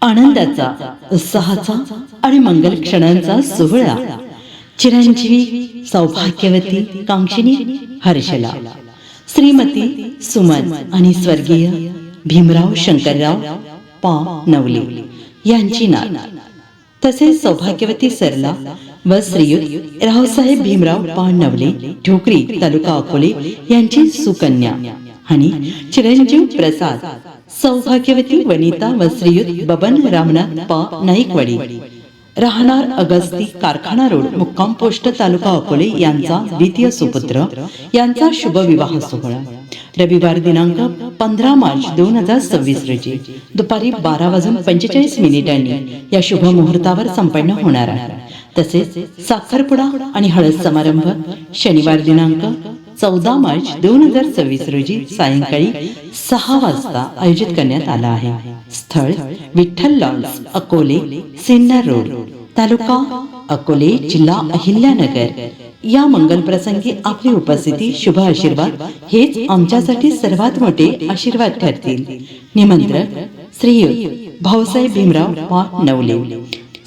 आनंदाचा, उत्साहाचा आणि मंगल क्षणांचा सोहळा. चिरंजीवी सौभाग्यवती कांक्षिणी हर्षला, श्रीमती सुमन आणि स्वर्गीय भीमराव शंकरराव पा नवले यांची नात, तसेच सौभाग्यवती सरला व श्रीयुत रावसाहेब भीमराव पा नवले ढोकरी तालुका अकोले यांची सुकन्या आणि चिरंजीव प्रसाद सौभाग्यवती वनिता व श्रीयुत बबन रामनाथ पा नाईकवाडी राहणार अगस्ती कारखाना रोड मुक्काम पोस्ट तालुका अकोले यांचा द्वितीय सुपुत्र यांचा शुभ विवाह सोहळा रविवार दिनांक 15 मार्च 2026 रोजी दुपारी 12:45 या शुभ मुहूर्तावर संपन्न होणार आहे. तसेच साखरपुडा आणि हळद समारंभ शनिवार दिनांक 14 मार्च 2026 रोजी सायंकाळी 6 वाजता आयोजित करण्यात आला आहे. स्थळ विठ्ठल लॉन्स अकोले सिन्नर रोड तालुका अकोले जिल्हा अहिल्यानगर. या मंगल प्रसंगी आपली उपस्थिती शुभ आशीर्वाद हेच आमच्यासाठी सर्वात मोठे आशीर्वाद ठरतील. निमंत्रक श्रीयुत भाऊसाहेब भीमराव पा नवले,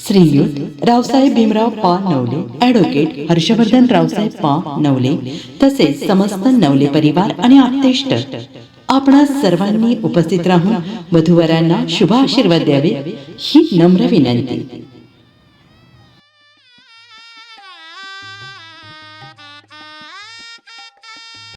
श्रीयुत रावसाहेब भीमराव पा नवले, ॲडव्होकेट हर्षवर्धन रावसाहेब पा नवले, तसेच समस्त नवले परिवार आणि आप्तेष्ट. आपणा सर्वांनी उपस्थित राहून वधूवरांना शुभ आशीर्वाद द्यावे ही नम्र विनंती.